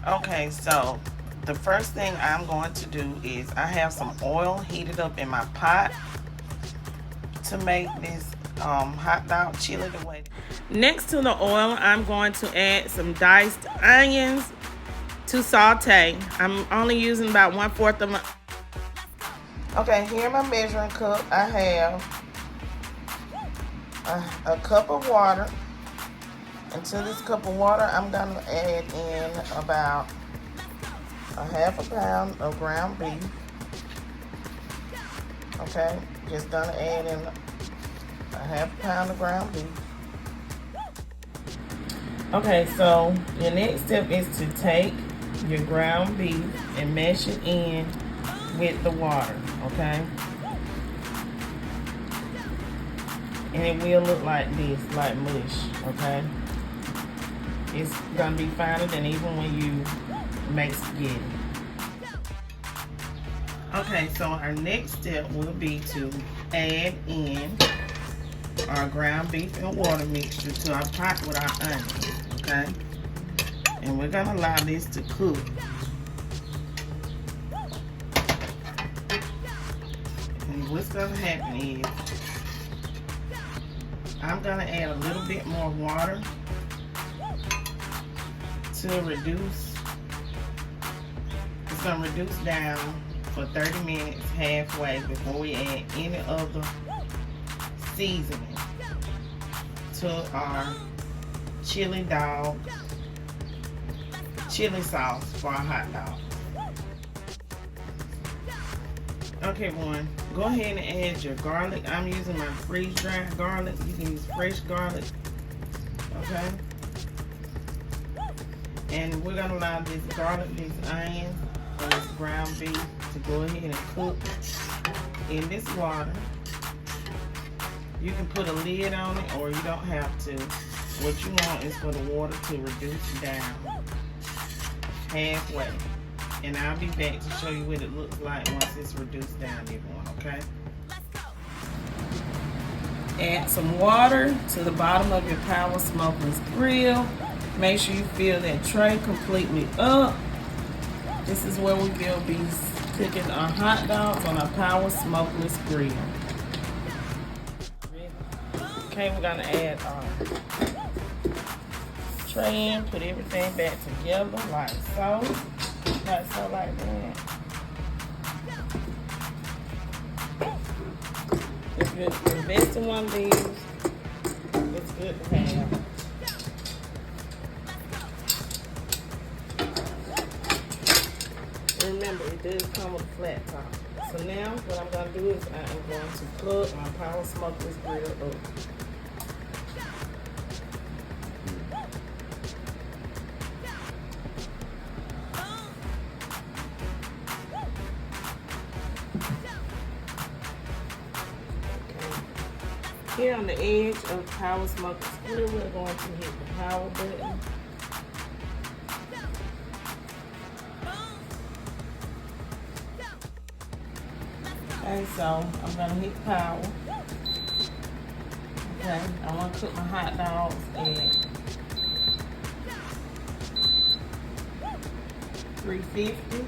Okay, so the first thing I'm going to do is I have some oil heated up in my pot to make this hot dog chili the way. Next to the oil, I'm going to add some diced onions to saute. I'm only using about 1/4 of my. Okay, here in my measuring cup, I have a cup of water. And to this cup of water, I'm going to add in about a 1/2 pound of ground beef. Okay, just gonna add in a 1/2 pound of ground beef. Okay, so your next step is to take your ground beef and mash it in with the water, okay? And it will look like this, like mush, okay? It's gonna be finer than even when you make spaghetti. Okay, so our next step will be to add in our ground beef and water mixture to our pot with our onions, okay? And we're gonna allow this to cook. And what's gonna happen is I'm gonna add a little bit more water to reduce. It's gonna reduce down for 30 minutes halfway before we add any other seasoning to our chili sauce for our hot dog. Okay, everyone, go ahead and add your garlic. I'm using my freeze-dried garlic. You can use fresh garlic, okay? And we're gonna allow this garlic, this onion, and this ground beef to go ahead and cook in this water. You can put a lid on it or you don't have to. What you want is for the water to reduce down halfway. And I'll be back to show you what it looks like once it's reduced down, everyone, okay? Add some water to the bottom of your Power Smokeless grill. Make sure you fill that tray completely up. This is where we will be cooking our hot dogs on our Power Smokeless grill. Okay, we're gonna add our tray in, put everything back together like so. Like so, like that. If you invest in one of these, it's good to have. Remember, it does come with a flat top. So now, what I'm going to do is I am going to plug my Power Smokeless grill up. Here on the edge of the Power Smokeless grill, we're going to hit the power button. Okay, so I'm going to hit power. Okay, I want to cook my hot dogs at 350.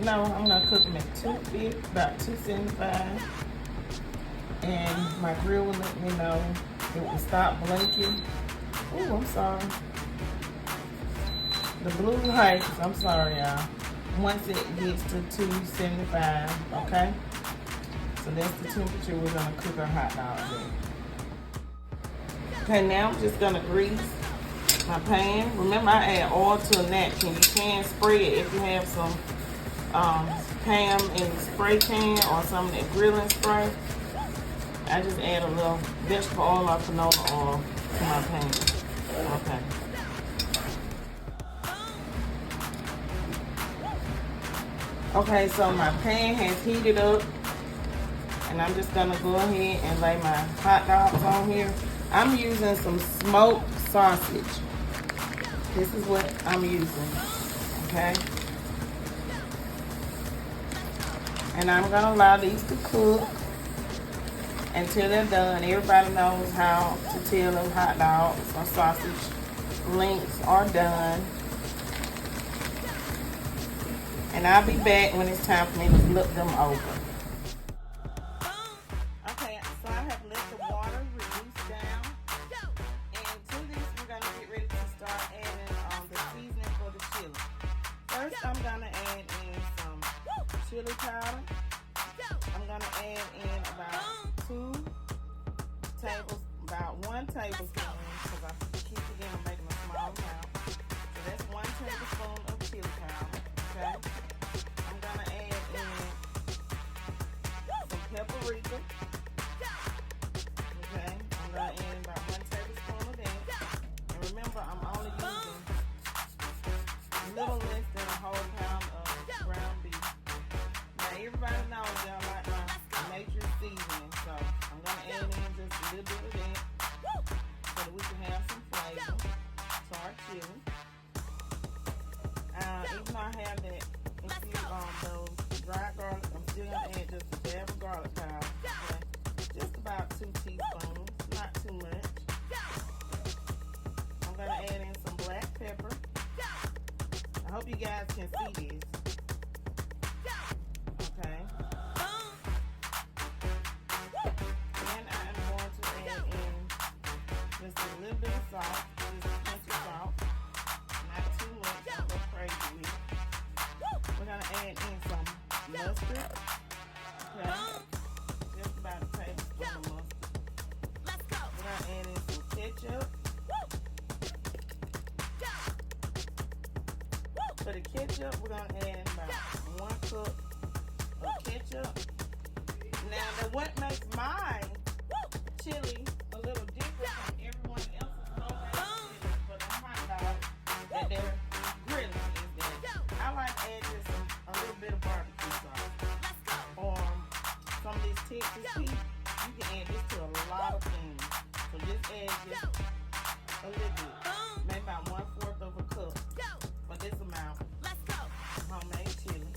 No, I'm going to cook them at 250, about 275. And my grill will let me know it will stop blinking. Oh, I'm sorry. The blue lights, I'm sorry, y'all. Once it gets to 275, okay? So that's the temperature we're gonna cook our hot dogs at. Okay, now I'm just gonna grease my pan. Remember, I add oil to a napkin. You can spray it if you have some Pam in the spray can or some of that grilling spray. I just add a little vegetable oil or canola oil to my pan. Okay. Okay, so my pan has heated up, and I'm just gonna go ahead and lay my hot dogs on here. I'm using some smoked sausage. This is what I'm using, okay? And I'm gonna allow these to cook until they're done. Everybody knows how to tell them hot dogs or sausage links are done. And I'll be back when it's time for me to flip them over. Okay, so I have let the water reduce down. And to this, we're going to get ready to start adding the seasoning for the chili. First, I'm going to add in some chili powder. I'm going to add in about 1 tablespoon, because I keep again making a small amount. So that's 1 tablespoon of chili powder, okay? I'm going to add in some paprika, okay? I'm going to add in about 1 tablespoon of that. And remember, I'm only using a little less than a whole pound of ground beef. Now, everybody knows y'all like my matrix seasoning, so I'm going to add in just a little bit of that so that we can have some flavor to our chili. Even though I have that those dried garlic, I'm still going to add just a dab of garlic powder. Okay? Just about 2 teaspoons, not too much. I'm going to add in some black pepper. I hope you guys can see this. Okay. And I'm going to add in just a little bit of salt, just a pinch of salt. Not too much, don't go crazy with it. We're going to add in some mustard. Okay. Just about a tablespoon of mustard. We're going to add in some ketchup. For the ketchup, we're going to add in about 1 cup of ketchup. Now, what makes my chili a little different from everyone else's homemade chili for the hot dog that they're grilling is that I like to add just a little bit of barbecue sauce. Or some of this Texas heat, you can add this to a lot of things. So just add just a little bit, maybe about 1/4 of a cup for this amount of homemade chili.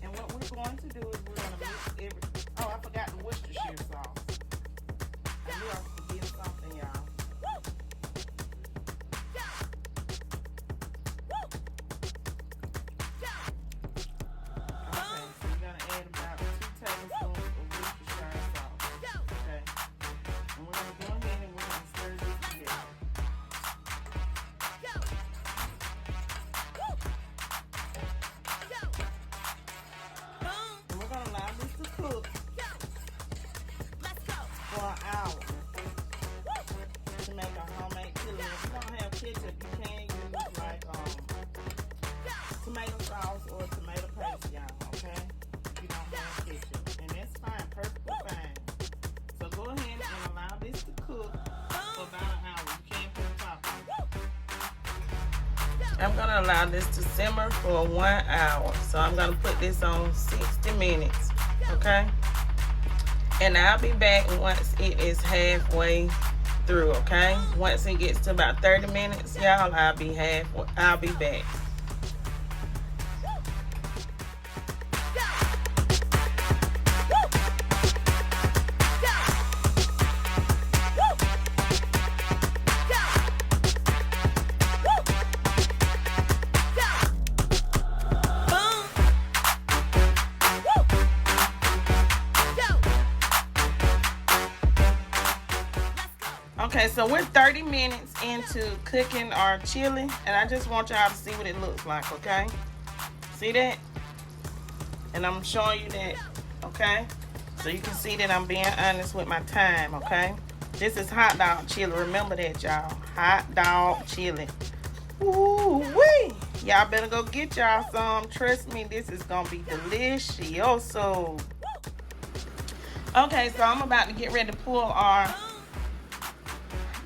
And what we're going to do is we're going to mix I forgot the Worcestershire sauce. I knew I was forgetting something, y'all. Okay, so we're going to add about 2 tablespoons of Worcestershire sauce. Okay. And we're going to go ahead and we're going to stir this together. And we're going to allow this to cook for an hour to make a homemade chili. If you don't have ketchup, you can use like tomato sauce or tomato paste, y'all, okay? If you don't have ketchup. And that's fine, perfectly fine. So go ahead and allow this to cook for about an hour. You can't put the top on it. I'm going to allow this to simmer for 1 hour. So I'm going to put this on 60 minutes, okay? And I'll be back once it is halfway through, okay? Once it gets to about 30 minutes, y'all, I'll be back. Okay, so we're 30 minutes into cooking our chili, and I just want y'all to see what it looks like, okay? See that? And I'm showing you that, okay? So you can see that I'm being honest with my time, okay? This is hot dog chili. Remember that, y'all. Hot dog chili. Ooh-wee! Y'all better go get y'all some. Trust me, this is going to be delicioso. Okay, so I'm about to get ready to pull our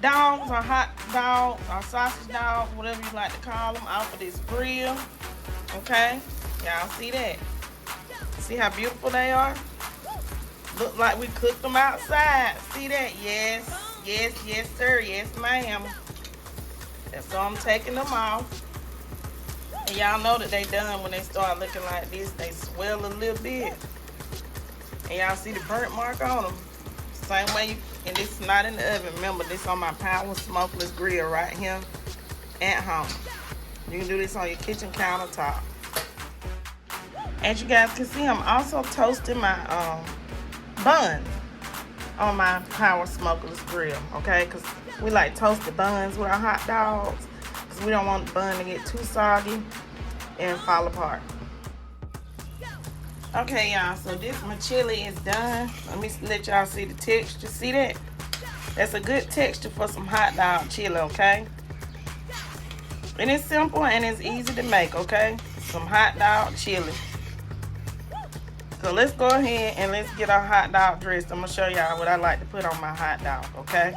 dogs, or hot dogs, or sausage dogs, whatever you like to call them, off of this grill. Okay, y'all see that? See how beautiful they are? Look like we cooked them outside. See that? Yes, yes, yes, sir. Yes, ma'am. And so I'm taking them off. And y'all know that they done when they start looking like this. They swell a little bit. And y'all see the burnt mark on them. Same way, and this is not in the oven. Remember, this on my power smokeless grill right here at home. You can do this on your kitchen countertop. As you guys can see, I'm also toasting my buns on my power smokeless grill, okay? Because we like toasted buns with our hot dogs, because we don't want the bun to get too soggy and fall apart. Okay, y'all, so this my chili is done. Let me let y'all see the texture. See that? That's a good texture for some hot dog chili, okay? And it's simple and it's easy to make, okay? Some hot dog chili. So let's go ahead and let's get our hot dog dressed. I'm gonna show y'all what I like to put on my hot dog, okay?